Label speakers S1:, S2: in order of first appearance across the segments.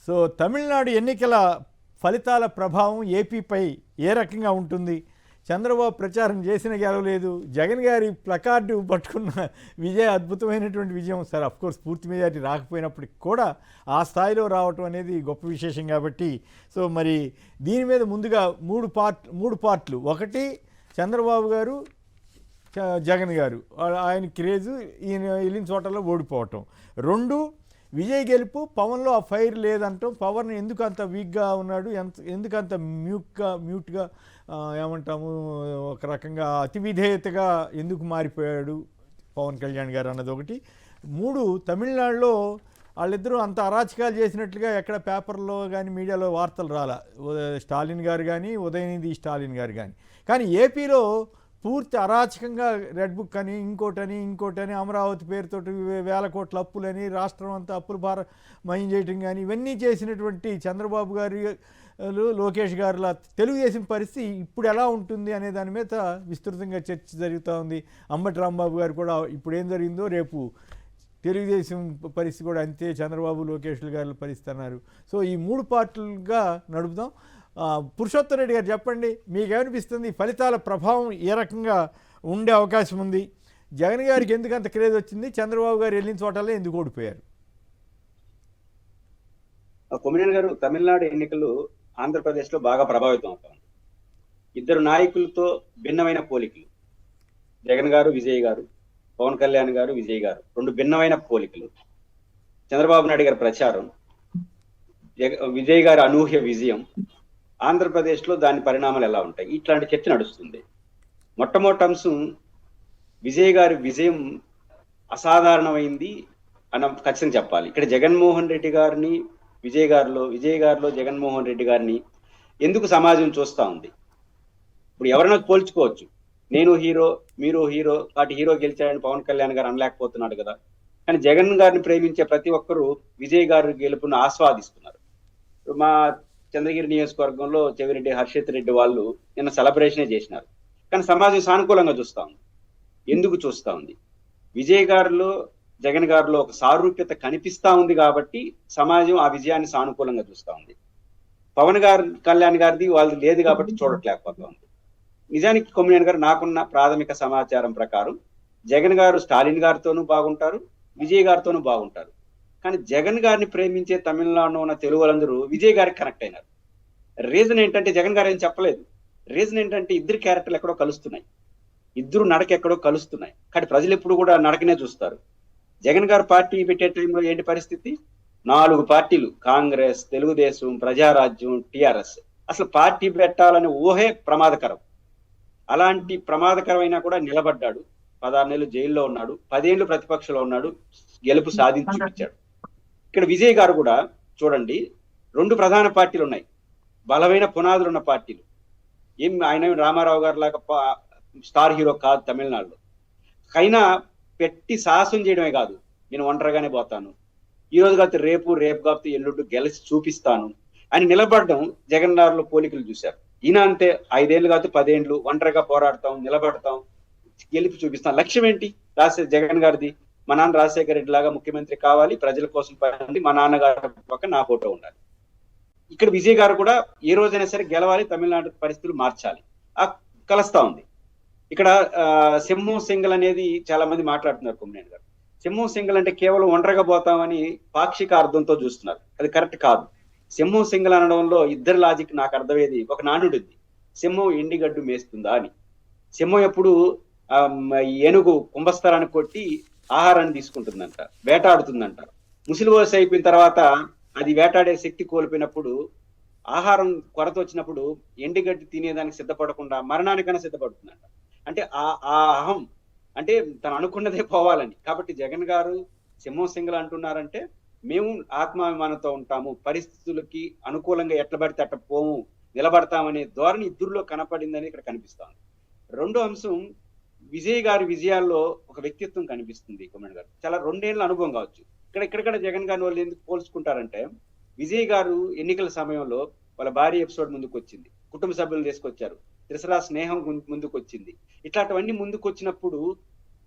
S1: So Tamil Nadu ఎన్నికల ఫలితాల ప్రభావం ఏపీపై ఏ రకంగా ఉంటుంది? చంద్రబాబు ప్రచారం చేసిన గెలవలేదు, జగన్ గారి ప్లకార్డు పట్టుకున్న అద్భుతమైనటువంటి విజయం. సార్ అఫ్కోర్స్ పూర్తి మెజారిటీ రాకపోయినప్పటికి కూడా ఆ స్థాయిలో రావటం అనేది గొప్ప విశేషం. కాబట్టి సో మరి దీని మీద ముందుగా మూడు పార్ట్లు. ఒకటి చంద్రబాబు గారు, జగన్ గారు, ఆయన క్రేజు, ఈయన వెళ్ళిన చోటలో ఓడిపోవటం. రెండు, విజయ్ గెలుపు, పవన్లో ఆ ఫైర్ లేదంటాం. పవన్ ఎందుకు అంత వీక్గా ఉన్నాడు, ఎందుకు అంత మ్యూట్గా ఏమంటాము, ఒక రకంగా అతి విధేయతగా ఎందుకు మారిపోయాడు పవన్ కళ్యాణ్ గారు అన్నది ఒకటి. మూడు, తమిళనాడులో వాళ్ళిద్దరూ అంత అరాచకాలు చేసినట్లుగా ఎక్కడ పేపర్లో కానీ మీడియాలో వార్తలు రాలా. స్టాలిన్ గారు కానీ, ఉదయనిధి స్టాలిన్ గారు కానీ ఏపీలో పూర్తి అరాచకంగా రెడ్ బుక్ అని ఇంకోటని అమరావతి పేరుతోటి వేల కోట్ల అప్పులని, రాష్ట్రం అంతా అప్పుల భారమయం చేయటం కానీ ఇవన్నీ చేసినటువంటి చంద్రబాబు గారు, లోకేష్ గారుల తెలుగుదేశం పరిస్థితి ఇప్పుడు ఎలా ఉంటుంది అనే దాని మీద విస్తృతంగా చర్చ జరుగుతూ ఉంది. అంబటి రాంబాబు గారు కూడా ఇప్పుడు ఏం జరిగిందో రేపు తెలుగుదేశం పరిస్థితి కూడా అంతే, చంద్రబాబు లోకేష్ గారి పరిస్థితి అన్నారు. సో ఈ మూడు పార్టీలుగా నడుపుదాం. పురుషోత్తం రెడ్డి గారు చెప్పండి, మీకేమనిపిస్తుంది? ఫలితాల ప్రభావం ఏ రకంగా ఉండే అవకాశం ఉంది? జగన్ గారికి ఎందుకు అంత క్రేజ్ వచ్చింది? చంద్రబాబు గారు వెళ్ళిన చోటలో ఎందుకు ఓడిపోయారు?
S2: కొమ్మినేని గారు, తమిళనాడు ఎన్నికలు ఆంధ్రప్రదేశ్లో బాగా ప్రభావితం అవుతాయి. ఇద్దరు నాయకులతో భిన్నమైన పోలికలు, జగన్ గారు, విజయ్ గారు, పవన్ కళ్యాణ్ గారు, విజయ్ గారు, రెండు భిన్నమైన పోలికలు. చంద్రబాబు నాయుడు గారి ప్రచారం, విజయ్ గారి అనూహ్య విజయం, ఆంధ్రప్రదేశ్లో దాని పరిణామాలు ఎలా ఉంటాయి, ఇట్లాంటి చర్చ నడుస్తుంది. మొట్టమొదటి అంశం, విజయ్ గారి విజయం అసాధారణమైంది అని ఖచ్చితంగా చెప్పాలి. ఇక్కడ జగన్మోహన్ రెడ్డి గారిని విజయ్ గారిలో జగన్మోహన్ రెడ్డి గారిని ఎందుకు సమాజం చూస్తూ ఉంది? ఇప్పుడు ఎవరైనా పోల్చుకోవచ్చు, నేను హీరో మీరు హీరో, కాబట్టి హీరో గెలిచాడని పవన్ కళ్యాణ్ గారు అనలేకపోతున్నాడు కదా. కానీ జగన్ గారిని ప్రేమించే ప్రతి ఒక్కరూ విజయ్ గారి గెలుపును ఆస్వాదిస్తున్నారు. మా చంద్రగిరి నియోజకవర్గంలో చెవిరెడ్డి, హర్షిత్ రెడ్డి వాళ్ళు నిన్న సెలబ్రేషనే చేసినారు. కానీ సమాజం సానుకూలంగా చూస్తూ ఉంది. ఎందుకు చూస్తూ ఉంది? విజయ్ గారిలో జగన్ గారిలో ఒక సారూప్యత కనిపిస్తూ ఉంది కాబట్టి సమాజం ఆ విజయాన్ని సానుకూలంగా చూస్తూ ఉంది. పవన్ కళ్యాణ్ గారిది వాళ్ళది లేదు కాబట్టి చూడట్లేకపోతా ఉంది. నిజానికి కొమ్మినేని గారు, నాకున్న ప్రాథమిక సమాచారం ప్రకారం జగన్ గారు స్టాలిన్ గారితోనూ బాగుంటారు, విజయ్ గారితోనూ బాగుంటారు. కానీ జగన్ గారిని ప్రేమించే తమిళనాడులో ఉన్న తెలుగు వాళ్ళందరూ విజయ్ గారికి కనెక్ట్ అయినారు. రీజన్ ఏంటంటే, జగన్ గారు ఏం చెప్పలేదు. రీజన్ ఏంటంటే, ఇద్దరు క్యారెక్టర్లు ఎక్కడో కలుస్తున్నాయి, ఇద్దరు నడక ఎక్కడో కలుస్తున్నాయి. కానీ ప్రజలు ఎప్పుడు కూడా నడకనే చూస్తారు. జగన్ గారు పార్టీ పెట్టే టైంలో ఏంటి పరిస్థితి? 4 పార్టీలు, కాంగ్రెస్, తెలుగుదేశం, ప్రజారాజ్యం, టిఆర్ఎస్. అసలు పార్టీ పెట్టాలనే ఊహే ప్రమాదకరం. అలాంటి ప్రమాదకరమైనా కూడా నిలబడ్డాడు. 16 నెలలు జైల్లో ఉన్నాడు, 10 ఏళ్ళు ప్రతిపక్షంలో ఉన్నాడు, గెలుపు సాధించి చూపించాడు. ఇక్కడ విజయ్ గారు కూడా చూడండి, 2 ప్రధాన పార్టీలు ఉన్నాయి, బలమైన పునాదులు ఉన్న పార్టీలు. ఆయన రామారావు గారు లాగా స్టార్ హీరో కాదు తమిళనాడులో. అయినా పెట్టి సాహసం చేయడమే కాదు, నేను ఒంటరిగానే పోతాను, ఈ రోజు కాకపోతే రేపు కాకపోతే ఎల్లుండి గెలిచి చూపిస్తాను అని నిలబడడం జగన్ గారిలో పోలికలు చూశారు. ఈయన అంతే, 5 ఏళ్ళు కాకపోతే 10 ఏళ్ళు ఒంటరిగా పోరాడతాం, నిలబడతాం, గెలిపి చూపిస్తాం. లక్ష్యం ఏంటి? జగన్ గారిది, మా నాన్న రాజశేఖర రెడ్డి లాగా ముఖ్యమంత్రి కావాలి, ప్రజల కోసం పని, మా నాన్నగారి పక్క నా ఫోటో ఉండాలి. ఇక్కడ విజయ్ గారు కూడా ఏ రోజైనా సరే గెలవాలి, తమిళనాడు పరిస్థితులు మార్చాలి, కలుస్తా ఉంది. ఇక్కడ సింహం సింగల్ అనేది చాలా మంది మాట్లాడుతున్నారు కొమ్మినేని గారు. సింహం సింగల్ అంటే కేవలం ఒంటరిగా పోతామని పాక్షిక అర్థంతో చూస్తున్నారు. అది కరెక్ట్ కాదు. సింహం సింగల్ అనడంలో ఇద్దరు లాజిక్ నాకు అర్థమయ్యేది. ఒక నానుడు ఉంది, సింహం ఎండిగడ్డు మేస్తుందా అని. సింహం ఎప్పుడు ఏనుగు కుంభస్థలాన్ని కొట్టి ఆహారాన్ని తీసుకుంటుందంట, వేటాడుతుందంట. ముసిలి వలస అయిపోయిన తర్వాత అది వేటాడే శక్తి కోల్పోయినప్పుడు, ఆహారం కొరత వచ్చినప్పుడు ఎండిగడ్డి తినేదానికి సిద్ధపడకుండా మరణానికైనా సిద్ధపడుతుందంట. అంటే ఆ అహం అంటే తను అనుకున్నదే పోవాలని. కాబట్టి జగన్ గారు సింహం సింగల్ అంటున్నారంటే, మేము ఆత్మాభిమానంతో ఉంటాము, పరిస్థితులకి అనుకూలంగా ఎట్ల పడితే అట్ట పోము, నిలబడతామనే ధోరణి ఇద్దరిలో కనపడిందని ఇక్కడ కనిపిస్తాం. రెండో అంశం, విజయ్ గారి విజయాల్లో ఒక వ్యక్తిత్వం కనిపిస్తుంది. కొమ్మినేని గారు చాలా 2 ఏళ్ల అనుభవం కావచ్చు. ఇక్కడ జగన్ గారిని వాళ్ళు ఎందుకు పోల్చుకుంటారంటే, విజయ్ గారు ఎన్నికల సమయంలో వాళ్ళ భార్య ఎపిసోడ్ ముందుకు వచ్చింది, కుటుంబ సభ్యులను తీసుకొచ్చారు, త్రిసరా స్నేహం ముందుకు వచ్చింది. ఇట్లాంటివన్నీ ముందుకు వచ్చినప్పుడు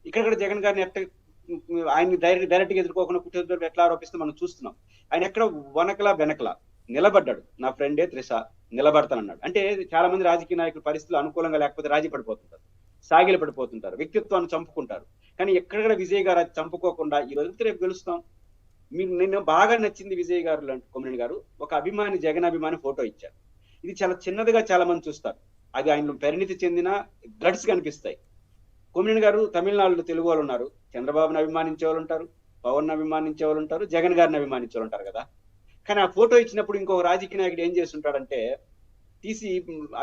S2: ఇక్కడ జగన్ గారిని ఆయన డైరెక్ట్గా ఎదుర్కోకుండా కుటుంబ ఎట్లా ఆరోపిస్తే మనం చూస్తున్నాం. ఆయన ఎక్కడ వనకలా వెనకలా నిలబడ్డాడు. నా ఫ్రెండే త్రిష నిలబడతానన్నాడు. అంటే చాలా మంది రాజకీయ నాయకుల పరిస్థితులు అనుకూలంగా లేకపోతే రాజీ పడిపోతుంటారు, సాగిల పడిపోతుంటారు, వ్యక్తిత్వాన్ని చంపుకుంటారు. కానీ ఎక్కడ విజయ్ గారు అది చంపుకోకుండా ఈ రోజు రేపు గెలుస్తాం. మీకు నిన్న బాగా నచ్చింది విజయ్ గారు లాంటి కొమ్మినేని గారు ఒక అభిమాని, జగన్ అభిమాని ఫోటో ఇచ్చారు. ఇది చాలా చిన్నదిగా చాలా మంది చూస్తారు. అది ఆయన పరిణితి చెందిన గడ్స్ కనిపిస్తాయి. కొమ్మినేని గారు తమిళనాడులో తెలుగు వాళ్ళు ఉన్నారు, చంద్రబాబుని అభిమానించే వాళ్ళు ఉంటారు, పవన్ అభిమానించే వాళ్ళు ఉంటారు, జగన్ గారిని అభిమానించే వాళ్ళు ఉంటారు కదా. కానీ ఆ ఫోటో ఇచ్చినప్పుడు ఇంకొక రాజకీయ నాయకుడు ఏం చేస్తుంటాడంటే తీసి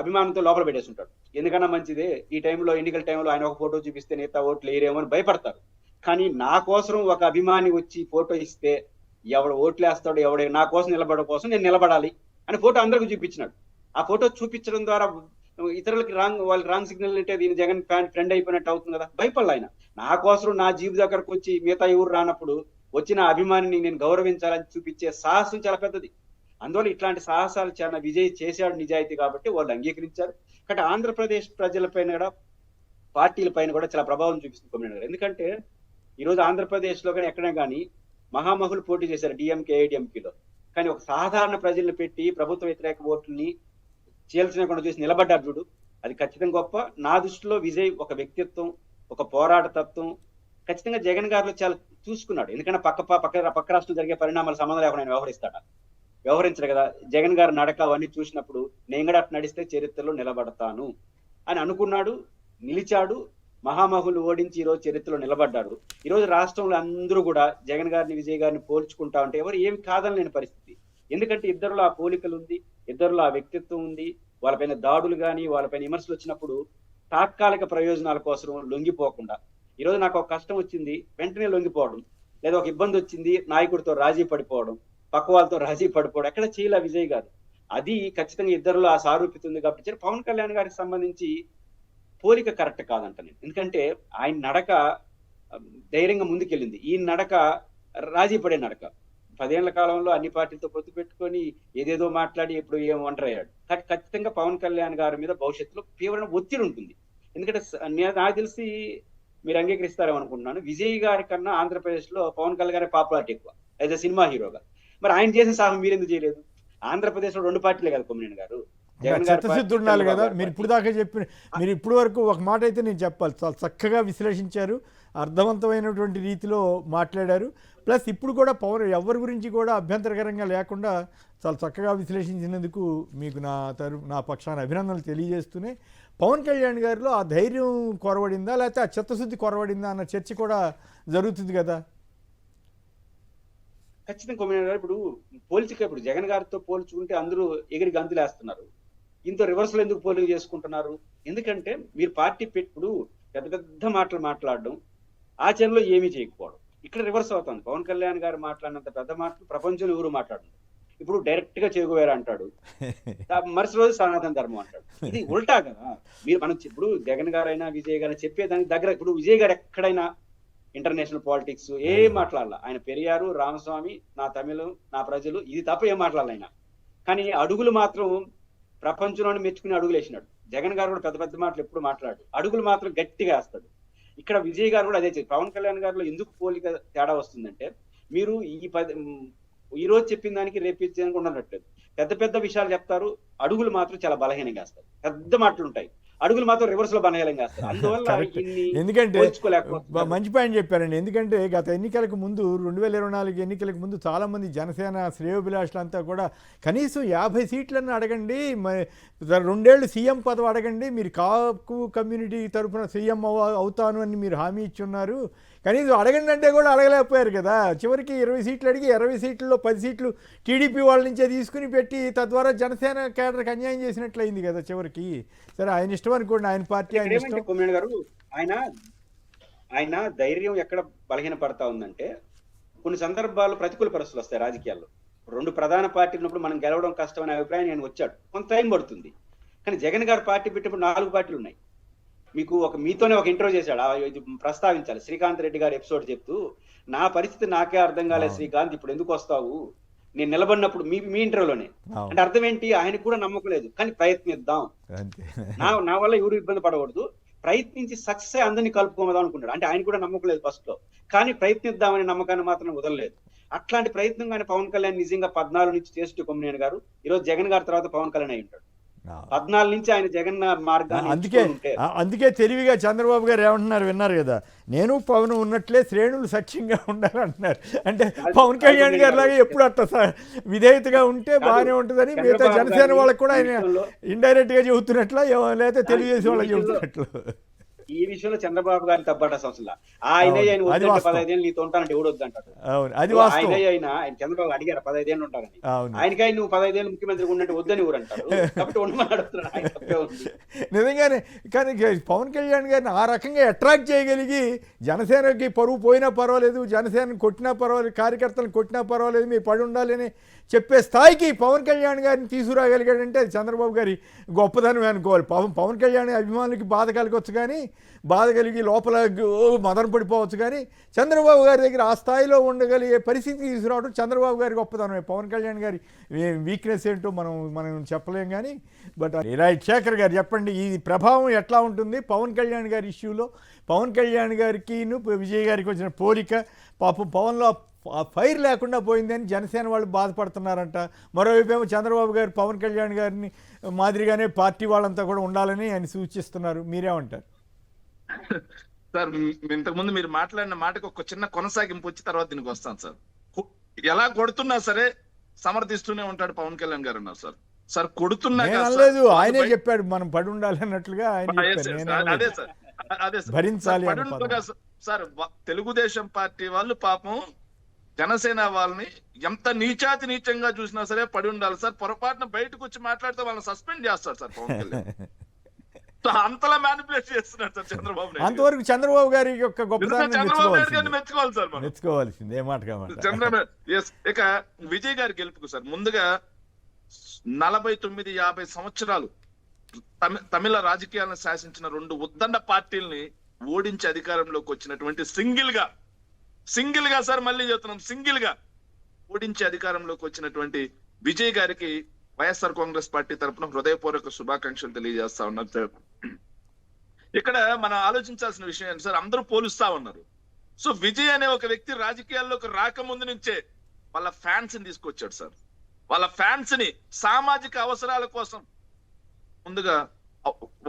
S2: అభిమానంతో లోపల పెట్టేస్తుంటాడు. ఎందుకన్నా మంచిదే, ఈ టైంలో ఎన్నికల టైంలో ఆయన ఒక ఫోటో చూపిస్తే నేత ఓట్లు వేయరేమో అని భయపడతారు. కానీ నా కోసం ఒక అభిమాని వచ్చి ఫోటో ఇస్తే ఎవడు ఓట్లు వేస్తాడు, ఎవడ నా కోసం నిలబడడం కోసం నేను నిలబడాలి అని ఫోటో అందరికి చూపించినాడు. ఆ ఫోటో చూపించడం ద్వారా ఇతరులకి వాళ్ళకి రాంగ్ సిగ్నల్ అంటే దీని జగన్ ఫ్రెండ్ అయిపోయినట్టు అవుతుంది కదా. భయపడాలి. ఆయన నా కోసం నా జీవి దగ్గరకు వచ్చి మిగతా ఎవరు రానప్పుడు వచ్చిన అభిమానిని నేను గౌరవించాలని చూపించే సాహసం చాలా పెద్దది. అందువల్ల ఇట్లాంటి సాహసాలు చాలా విజయ్ చేశాడు నిజాయితీ కాబట్టి వాళ్ళు అంగీకరించారు. కాబట్టి ఆంధ్రప్రదేశ్ ప్రజలపైన కూడా పార్టీల పైన కూడా చాలా ప్రభావం చూపిస్తుంది కొమ్మినేని గారు. ఎందుకంటే ఈరోజు ఆంధ్రప్రదేశ్ లో కానీ ఎక్కడే కానీ మహామహులు పోటీ చేశారు డిఎంకే ఏఐడిఎంకేలో. కానీ ఒక సాధారణ ప్రజల్ని పెట్టి ప్రభుత్వ వ్యతిరేక ఓట్లని చీల్చకుండా చూసి నిలబడ్డారు చూడు, అది ఖచ్చితంగా గొప్ప. నా దృష్టిలో విజయ్ ఒక వ్యక్తిత్వం, ఒక పోరాట తత్వం ఖచ్చితంగా జగన్ గారిలో చాలా చూసుకున్నాడు. ఎందుకంటే పక్క రాష్ట్రం జరిగే పరిణామాల సంబంధం లేకుండా ఆయన వ్యవహరించడు కదా. జగన్ గారు నడక అవన్నీ చూసినప్పుడు నేను కూడా అటు నడిస్తే చరిత్రలో నిలబడతాను అని అనుకున్నాడు, నిలిచాడు. మహామహులు ఓడించి ఈరోజు చరిత్రలో నిలబడ్డాడు. ఈరోజు రాష్ట్రంలో అందరూ కూడా జగన్ గారిని విజయ్ గారిని పోల్చుకుంటా ఉంటే ఎవరు ఏమి కాదనలేని పరిస్థితి. ఎందుకంటే ఇద్దరులో ఆ పోలికలు ఉంది, ఇద్దరులో ఆ వ్యక్తిత్వం ఉంది. వాళ్ళపైన దాడులు కానీ వాళ్ళపైన విమర్శలు వచ్చినప్పుడు తాత్కాలిక ప్రయోజనాల కోసం లొంగిపోకుండా, ఈరోజు నాకు ఒక కష్టం వచ్చింది వెంటనే లొంగిపోవడం, లేదా ఒక ఇబ్బంది వచ్చింది నాయకుడితో రాజీ పడిపోవడం, పక్క వాళ్ళతో రాజీ పడిపోవడం ఎక్కడ చేయలే విజయ్ గారు. అది ఖచ్చితంగా ఇద్దరులో ఆ సారూప్యత ఉంది కాబట్టి పవన్ కళ్యాణ్ గారికి సంబంధించి పోలిక కరెక్ట్ కాదంట నేను. ఎందుకంటే ఆయన నడక ధైర్యంగా ముందుకెళ్ళింది, ఈ నడక రాజీ పడే నడక. 10 ఏళ్ల కాలంలో అన్ని పార్టీలతో పొత్తు పెట్టుకొని ఏదేదో మాట్లాడి ఇప్పుడు ఏం ఒంటరయ్యాడు. కానీ ఖచ్చితంగా పవన్ కళ్యాణ్ గారి మీద భవిష్యత్తులో తీవ్రమైన ఒత్తిడి ఉంటుంది. ఎందుకంటే నాకు తెలిసి మీరు అంగీకరిస్తారేమో అనుకుంటున్నాను, విజయ్ గారి కన్నా ఆంధ్రప్రదేశ్ లో పవన్ కళ్యాణ్ గారి పాపులారిటీ ఎక్కువ యాజ్ అ సినిమా హీరోగా. మరి ఆయన చేసిన సాహసం మీరెందుకు చేయలేదు? ఆంధ్రప్రదేశ్ లో 2 పార్టీలే కదా కొమ్మినేని గారు,
S1: చిత్తశుద్ధి ఉండాలి కదా. మీరు ఇప్పుడు దాకా చెప్పిన, మీరు ఇప్పుడు వరకు ఒక మాట అయితే నేను చెప్పాలి, చాలా చక్కగా విశ్లేషించారు, అర్థవంతమైనటువంటి రీతిలో మాట్లాడారు. ప్లస్ ఇప్పుడు కూడా పవన్ ఎవరి గురించి కూడా అభ్యంతరకరంగా లేకుండా చాలా చక్కగా విశ్లేషించినందుకు మీకు నా పక్షాన అభినందనలు తెలియజేస్తూనే, పవన్ కళ్యాణ్ గారిలో ఆ ధైర్యం కొరవడిందా లేకపోతే ఆ చిత్తశుద్ధి కొరవడిందా అన్న చర్చ కూడా జరుగుతుంది కదా.
S2: ఖచ్చితంగా కొమ్మినేని గారు ఇప్పుడు జగన్ గారితో పోల్చుకుంటే అందరూ ఎగిరి గంతులేస్తున్నారు. ఇంత రివర్స్ లో ఎందుకు పోలింగ్ చేసుకుంటున్నారు? ఎందుకంటే మీరు పార్టీ పెట్టుడు పెద్ద పెద్ద మాటలు మాట్లాడడం, ఆచరణలో ఏమీ చేయకపోవడం. ఇక్కడ రివర్స్ అవుతుంది. పవన్ కళ్యాణ్ గారు మాట్లాడినంత పెద్ద మాటలు ప్రపంచంలో ఎవరు మాట్లాడు. ఇప్పుడు డైరెక్ట్ గా చెగువేరా అంటాడు, మరుసటి రోజు సనాతన ధర్మం అంటాడు. ఇది ఉల్టా కదా. మనం ఇప్పుడు జగన్ గారైనా విజయ్ గారు చెప్పేదానికి దగ్గర, ఇప్పుడు విజయ్ గారు ఎక్కడైనా ఇంటర్నేషనల్ పాలిటిక్స్ ఏం మాట్లాడాల, ఆయన పెరియారు, రామస్వామి, నా తమిళం, నా ప్రజలు, ఇది తప్ప ఏం మాట్లాడాలి ఆయన. కానీ అడుగులు మాత్రం ప్రపంచంలోనే మెచ్చుకుని అడుగులు వేసినాడు. జగన్ గారు కూడా పెద్ద పెద్ద మాటలు ఎప్పుడు మాట్లాడు, అడుగులు మాత్రం గట్టిగా వేస్తాడు. ఇక్కడ విజయ్ గారు కూడా అదే చేసి, పవన్ కళ్యాణ్ గారిలో ఎందుకు పోలిక తేడా వస్తుందంటే, మీరు ఈ రోజు చెప్పిన దానికి రేపు ఇచ్చేదానికి ఉండనట్లేదు. పెద్ద పెద్ద విషయాలు చెప్తారు, అడుగులు మాత్రం చాలా బలహీనంగా వేస్తారు. పెద్ద మాటలు ఉంటాయి, అడుగులు మాత్రం రివర్స్ లో బలహీనంగా వేస్తారు. అందువల్ల
S1: ఎందుకంటే మంచి పాయింట్ చెప్పారండి. ఎందుకంటే గత ఎన్నికలకు ముందు 2024 ఎన్నికలకు ముందు చాలా మంది జనసేన శ్రేయోభిలాషులంతా కూడా కనీసం 50 సీట్లను అడగండి, 2 ఏళ్ళు సీఎం పదవి అడగండి, మీరు కాపు కమ్యూనిటీ తరఫున సీఎం అవుతాను అని మీరు హామీ ఇచ్చి ఉన్నారు, కనీసం అడగండి అంటే కూడా అడగలేకపోయారు కదా. చివరికి 20 సీట్లు అడిగి 20 సీట్లలో 10 సీట్లు టీడీపీ వాళ్ళ నుంచే తీసుకుని పెట్టి తద్వారా జనసేన కేడర్కి అన్యాయం చేసినట్లయింది కదా చివరికి. సరే, ఆయన ఇష్టం అనుకోండి, ఆయన పార్టీ ఆయన ఇష్టం.
S2: కొమ్మినేని గారు ఆయన ధైర్యం ఎక్కడ బలహీన పడతా ఉందంటే, కొన్ని సందర్భాల్లో ప్రతికూల పరిస్థితులు వస్తాయి రాజకీయాల్లో. 2 ప్రధాన పార్టీలు ఉన్నప్పుడు మనం గెలవడం కష్టం అనే అభిప్రాయం నేను వచ్చాడు, కొంత టైం పడుతుంది. కానీ జగన్ గారు పార్టీ పెట్టినప్పుడు 4 పార్టీలు ఉన్నాయి. మీకు మీతోనే ఒక ఇంటర్వ్యూ చేశాడు, ఇది ప్రస్తావించాలి. శ్రీకాంత్ రెడ్డి గారు ఎపిసోడ్ చెప్తూ, నా పరిస్థితి నాకే అర్థం కాలేదు శ్రీకాంత్, ఇప్పుడు ఎందుకు వస్తావు, నేను నిలబడినప్పుడు మీ ఇంటర్వ్యూలోనే. అంటే అర్థం ఏంటి, ఆయనకు కూడా నమ్మకం లేదు, కానీ ప్రయత్నిద్దాం, నా వల్ల ఎవరు ఇబ్బంది పడకూడదు, ప్రయత్నించి సక్సెస్ అందరినీ కలుపుకోమదాం అనుకున్నాడు. అంటే ఆయన కూడా నమ్మకం లేదు ఫస్ట్ లో, కానీ ప్రయత్నిద్దామనే నమ్మకాన్ని మాత్రం వదలలేదు. అట్లాంటి ప్రయత్నం కానీ పవన్ కళ్యాణ్ నిజంగా 14 నుంచి చేస్తూ కొమ్మినేని గారు ఈరోజు జగన్ గారి తర్వాత పవన్ కళ్యాణ్ అయి ఉంటాడు. 14 నుంచి ఆయన జగన్ మార్గాన్ని
S1: అందుకే తెలివిగా చంద్రబాబు గారు ఏమంటున్నారు విన్నారు కదా, నేను పవన్ ఉన్నట్లే శ్రేణులు సఖ్యంగా ఉండాలంటున్నారు. అంటే పవన్ కళ్యాణ్ గారి లాగా ఎప్పుడు అట్లా విధేయతగా ఉంటే బాగానే ఉంటుందని మిగతా జనసేన వాళ్ళకి కూడా ఆయన ఇండైరెక్ట్ గా చెబుతున్నట్ల లేకపోతే తెలుగుదేశం వాళ్ళకి చెబుతున్నట్లు.
S2: ఈ విషయంలో చంద్రబాబు గారిని తప్పట సంస్థల ఆయన 15 ఏళ్ళు నీతో ఉంటానంటే ఎవడొద్దు అంటారు. ఆయన చంద్రబాబు అడిగారు 15 ఏళ్ళు ఉంటారని, ఆయనకై నువ్వు 15 ఏళ్ళు ముఖ్యమంత్రి ఉన్నట్టు వద్దని ఊరు అంటారు. కాబట్టి ఉండమని అడుగుతున్నాడు. ఆయన తప్పే ఉంది
S1: నిజంగానే. కానీ పవన్ కళ్యాణ్ గారిని ఆ రకంగా అట్రాక్ట్ చేయగలిగి జనసేనకి పరువు పోయినా పర్వాలేదు, జనసేన కొట్టినా పర్వాలేదు, కార్యకర్తలను కొట్టినా పర్వాలేదు, మీరు పడి ఉండాలి అని చెప్పే స్థాయికి పవన్ కళ్యాణ్ గారిని తీసుకురాగలిగాడంటే అది చంద్రబాబు గారి గొప్పదనం అనుకోవాలి. పవన్ కళ్యాణ్ అభిమానులకి బాధ కలగవచ్చు, కానీ బాధ కలిగి లోపల మదన పడిపోవచ్చు, కానీ చంద్రబాబు గారి దగ్గర ఆ స్థాయిలో ఉండగలిగే పరిస్థితి తీసుకురావడం చంద్రబాబు గారి గొప్పతనమే. పవన్ కళ్యాణ్ గారి వీక్నెస్ ఏంటో మనం చెప్పలేం. కానీ బట్ రైట్, శేఖర్ గారు చెప్పండి, ఈ ప్రభావం ఎట్లా ఉంటుంది పవన్ కళ్యాణ్ గారి ఇష్యూలో? పవన్ కళ్యాణ్ గారికి విజయ్ గారికి వచ్చిన పోలిక, పాపం పవన్లో ఫైర్ లేకుండా పోయిందని జనసేన వాళ్ళు బాధపడుతున్నారంట. మరోవైపు ఏమో చంద్రబాబు గారు పవన్ కళ్యాణ్ గారిని మాదిరిగానే పార్టీ వాళ్ళంతా కూడా ఉండాలని ఆయన సూచిస్తున్నారు. మీరేమంటారు?
S3: సార్, ఇంతకుముందు మీరు మాట్లాడిన మాటకు ఒక చిన్న కొనసాగింపు వచ్చి తర్వాత దీనికి వస్తాను సార్. ఎలా కొడుతున్నా సరే సమర్థిస్తూనే ఉంటాడు పవన్ కళ్యాణ్ గారు అన్నారు సార్. సార్ కొడుతున్నా
S1: లేదు, ఆయనే చెప్పాడు మనం పడి ఉండాలి అన్నట్లుగా.
S3: అదే సార్, అదే
S1: భరించాలి
S3: సార్. తెలుగుదేశం పార్టీ వాళ్ళు పాపం జనసేన వాళ్ళని ఎంత నీచాతి నీచంగా చూసినా సరే పడి ఉండాలి సార్. పొరపాటున బయటకు వచ్చి మాట్లాడితే వాళ్ళని సస్పెండ్ చేస్తారు సార్ పవన్ కళ్యాణ్. అంతలా మ్యానిపులేట్ చేస్తున్నారు సార్ చంద్రబాబు.
S1: అంతవరకు చంద్రబాబు గారి యొక్క గొప్పతనాన్ని
S3: చంద్రబాబు నాయుడు గారిని మెచ్చుకోవాలి సార్,
S1: మెచ్చుకోవాల్సింది ఏ మాట
S3: చంద్రబాబు. ఇక విజయ్ గారి గెలుపుకు సార్ ముందుగా 49-50 సంవత్సరాలు తమిళ రాజకీయాలను శాసించిన 2 ఉద్దండ పార్టీల్ని ఓడించి అధికారంలోకి వచ్చినటువంటి సింగిల్ గా సార్, మళ్ళీ చెప్తున్నాం, సింగిల్ గా ఓడించి అధికారంలోకి వచ్చినటువంటి విజయ్ గారికి వైఎస్ఆర్ కాంగ్రెస్ పార్టీ తరఫున హృదయపూర్వక శుభాకాంక్షలు తెలియజేస్తా ఉన్నారు సార్. ఇక్కడ మనం ఆలోచించాల్సిన విషయం ఏంటి సార్, అందరూ పోలుస్తా ఉన్నారు. సో విజయ్ అనే ఒక వ్యక్తి రాజకీయాల్లోకి రాకముందు నుంచే వాళ్ళ ఫ్యాన్స్ ని తీసుకొచ్చాడు సార్. వాళ్ళ ఫ్యాన్స్ ని సామాజిక అవసరాల కోసం ముందుగా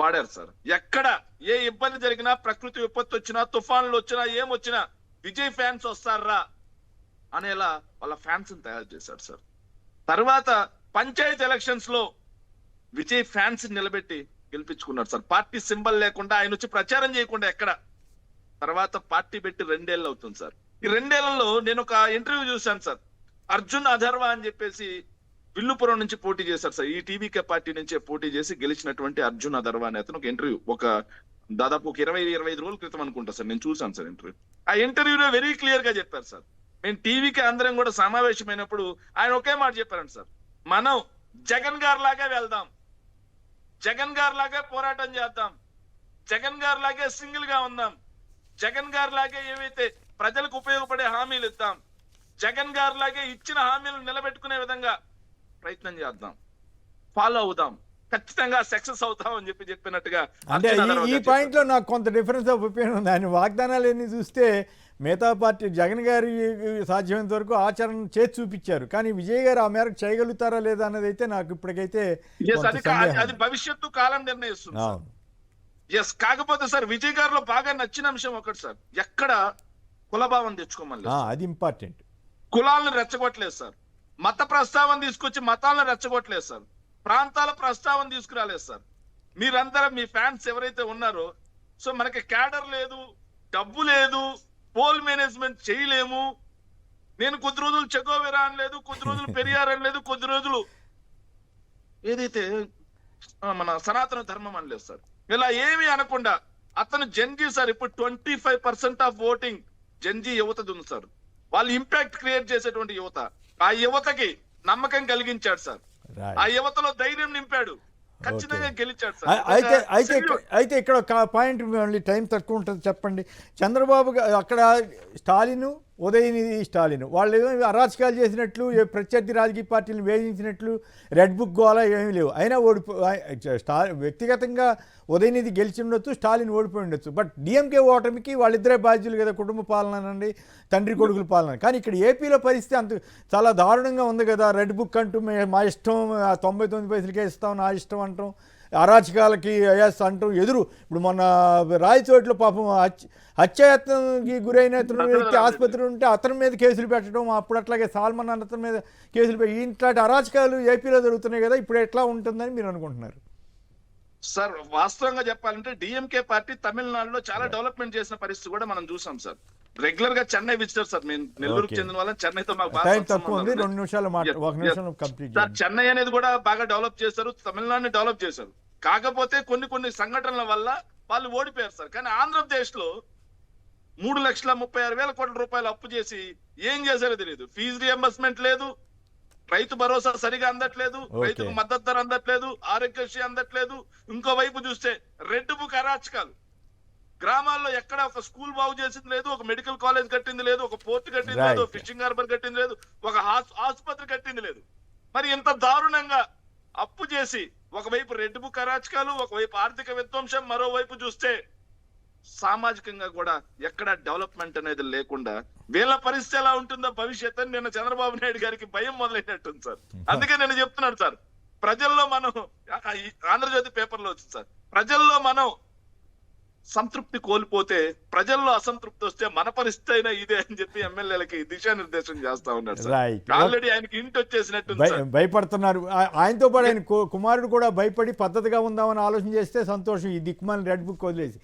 S3: వాడారు సార్. ఎక్కడ ఏ ఇబ్బంది జరిగినా, ప్రకృతి విపత్తు వచ్చినా, తుఫాన్లు వచ్చినా, ఏమొచ్చినా విజయ్ ఫ్యాన్స్ వస్తారా అనేలా వాళ్ళ ఫ్యాన్స్ ని తయారు చేశారు సార్. తర్వాత పంచాయతీ ఎలక్షన్స్ లో విజయ్ ఫ్యాన్స్ నిలబెట్టి గెలిపించుకున్నారు సార్. పార్టీ సింబల్ లేకుండా, ఆయన వచ్చి ప్రచారం చేయకుండా ఎక్కడ. తర్వాత పార్టీ పెట్టి 2 ఏళ్ళు అవుతుంది సార్. ఈ 2 ఏళ్లలో నేను ఒక ఇంటర్వ్యూ చూశాను సార్. అర్జున్ అధర్వా అని చెప్పేసి విల్లుపురం నుంచి పోటీ చేశారు సార్. ఈ టీవీకే పార్టీ నుంచే పోటీ చేసి గెలిచినటువంటి అర్జున్ అధర్వా అనే అతను ఒక ఇంటర్వ్యూ దాదాపు 20-25 రోజుల క్రితం అనుకుంటా సార్ నేను చూసాను సార్ ఇంటర్వ్యూ. ఆ ఇంటర్వ్యూలో వెరీ క్లియర్ గా చెప్పారు సార్. మేము టీవీకి అందరం కూడా సమావేశమైనప్పుడు ఆయన ఒకే మాట చెప్పారండి సార్, మనం జగన్ గారి లాగా వెళ్దాం, జగన్ గారి లాగే పోరాటం చేద్దాం, జగన్ గారి లాగే సింగిల్ గా ఉందాం, జగన్ గారి లాగే ఏవైతే ప్రజలకు ఉపయోగపడే హామీలు ఇద్దాం, జగన్ గారి లాగే ఇచ్చిన హామీలను నిలబెట్టుకునే విధంగా ప్రయత్నం చేద్దాం, ఫాలో అవుదాం, ఖచ్చితంగా సక్సెస్ అవుతాం అని చెప్పినట్టుగా.
S1: అంటే ఈ పాయింట్ లో నాకు కొంత డిఫరెన్స్ ఆఫ్ ఒపీనియన్ ఉంది. ఆయన వాగ్దానాలు ఎన్ని చూస్తే మిగతా పార్టీ జగన్ గారి సాధ్యమైనంత వరకు ఆచరణ చేసి చూపించారు, కానీ విజయ్ గారు ఆ మేరకు చేయగలుగుతారా లేదా అన్నది అయితే నాకు ఇప్పటికైతే
S3: అది భవిష్యత్తు కాలం నిర్ణయిస్తుంది. ఎస్, కాకపోతే సార్ విజయ్ గారిలో బాగా నచ్చిన అంశం ఒకటి సార్, ఎక్కడ కులభావం తెచ్చుకోమని,
S1: అది ఇంపార్టెంట్.
S3: కులాలను రెచ్చగొట్టలేదు సార్, మత ప్రస్తావన తీసుకొచ్చి మతాలను రెచ్చగొట్టలేదు సార్, ప్రాంతాల ప్రస్తావన తీసుకురాలేదు సార్. మీరందరూ మీ ఫ్యాన్స్ ఎవరైతే ఉన్నారో, సో మనకి క్యాడర్ లేదు, డబ్బు లేదు, పోల్ మేనేజ్మెంట్ చేయలేము, నేను కొద్ది రోజులు చెగోవెరా అని లేదు, కొద్ది రోజులు పెరియార్ అని లేదు, కొద్ది రోజులు ఏదైతే మన సనాతన ధర్మం అని లేదు సార్. ఇలా ఏమీ అనకుండా అతను జెన్జీ సార్. ఇప్పుడు 25% ఆఫ్ ఓటింగ్ జెన్జీ యువతది ఉంది సార్. వాళ్ళు ఇంపాక్ట్ క్రియేట్ చేసేటువంటి యువత. ఆ యువతకి నమ్మకం కలిగించాడు సార్, ఆ యువతలో ధైర్యం నింపాడు, ఖచ్చితంగా గెలిచాడు సార్.
S1: అయితే ఇక్కడ ఒక పాయింట్, మళ్ళీ టైం తక్కువ ఉంటుంది చెప్పండి. చంద్రబాబు అక్కడ స్టాలిన్ ఉదయనిధి స్టాలిన్ వాళ్ళు ఏమో అరాచకాలు చేసినట్లు ప్రత్యర్థి రాజకీయ పార్టీలను వేధించినట్లు రెడ్ బుక్ గోళ ఏమీ లేవు. అయినా వ్యక్తిగతంగా ఉదయనిధి గెలిచి ఉండొచ్చు, స్టాలిన్ ఓడిపోయి ఉండొచ్చు. బట్ డిఎంకే ఓటమికి వాళ్ళిద్దరే బాధ్యులు కదా, కుటుంబ పాలన అనండి, తండ్రి కొడుకుల పాలన. కానీ ఇక్కడ ఏపీలో పరిస్థితి అంత చాలా దారుణంగా ఉంది కదా. రెడ్ బుక్ అంటూ మా ఇష్టం 99 పైసలకే ఇస్తాం, నా ఇష్టం అంటాం, అరాచకాలకి అయాస్ అంటూ ఎదురు. ఇప్పుడు మొన్న రాయచోట్లో పాపం హత్యాయత్నానికి గురైన వ్యక్తి ఆసుపత్రి ఉంటే అతని మీద కేసులు పెట్టడం, అప్పుడు అట్లాగే సాల్మన్ అతని మీద కేసులు పెట్టి ఇట్లాంటి అరాచకాలు ఏపీలో జరుగుతున్నాయి కదా. ఇప్పుడు ఎట్లా ఉంటుందని మీరు అనుకుంటున్నారు?
S3: సార్ వాస్తవంగా చెప్పాలంటే డిఎంకే పార్టీ తమిళనాడులో చాలా డెవలప్మెంట్ చేసిన పరిస్థితి కూడా మనం చూసాం సార్. రెగ్యులర్ గా చెన్నై విజిటర్ సార్, మేము నెల్లూరుకు చెందిన వాళ్ళ చెన్నైతో మాకు బాగా
S1: తక్కువ ఉంది, 2 నిమిషాలు ఒక నిమిషం కంప్లీట్.
S3: సార్ చెన్నై అనేది కూడా బాగా డెవలప్ చేశారు, తమిళనాడుని డెవలప్ చేశారు. కాకపోతే కొన్ని సంఘటనల వల్ల వాళ్ళు ఓడిపోయారు సార్. కానీ ఆంధ్రప్రదేశ్ లో 3,36,000 కోట్ల రూపాయలు అప్పు చేసి ఏం చేశారో తెలియదు. ఫీజు రియంబర్స్మెంట్ లేదు, రైతు భరోసా సరిగా అందట్లేదు, రైతుకు మద్దతు ధర అందట్లేదు, ఆరోగ్యశ్రీ అందట్లేదు. ఇంకో వైపు చూస్తే రెడ్ బుక్ అరాచకాలు. గ్రామాల్లో ఎక్కడ ఒక స్కూల్ బాగు చేసింది లేదు, ఒక మెడికల్ కాలేజ్ కట్టింది లేదు, ఒక పోర్ట్ కట్టింది లేదు, ఫిషింగ్ హార్బర్ కట్టింది లేదు, ఒక ఆసుపత్రి కట్టింది లేదు. మరి ఇంత దారుణంగా అప్పు చేసి ఒకవైపు రెడ్ బుక్ అరాచకాలు, ఒకవైపు ఆర్థిక విధ్వంసం, మరోవైపు చూస్తే సామాజికంగా కూడా ఎక్కడ డెవలప్మెంట్ అనేది లేకుండా వీళ్ళ పరిస్థితి ఎలా ఉంటుందో భవిష్యత్తు నిన్న చంద్రబాబు నాయుడు గారికి భయం మొదలైనట్టుంది సార్. అందుకే నేను చెప్తున్నాను సార్, ప్రజల్లో మనం ఆంధ్రజ్యోతి పేపర్లో వచ్చింది సార్, ప్రజల్లో మనం సంతృప్తి కోల్పోతే ప్రజల్లో అసంతృప్తి వస్తే మన పరిస్థితి అయినా ఇదే అని చెప్పి ఎమ్మెల్యేలకి దిశానిర్దేశం చేస్తా ఉన్నారు సార్. ఆల్రెడీ ఆయనకి ఇంటి వచ్చేసినట్టు
S1: భయపడుతున్నారు. ఆయనతో పాటు ఆయన కుమారుడు కూడా భయపడి పద్ధతిగా ఉందామని ఆలోచన చేస్తే సంతోషం. ఈ దిక్కుమాలిన రెడ్ బుక్ వదిలేసి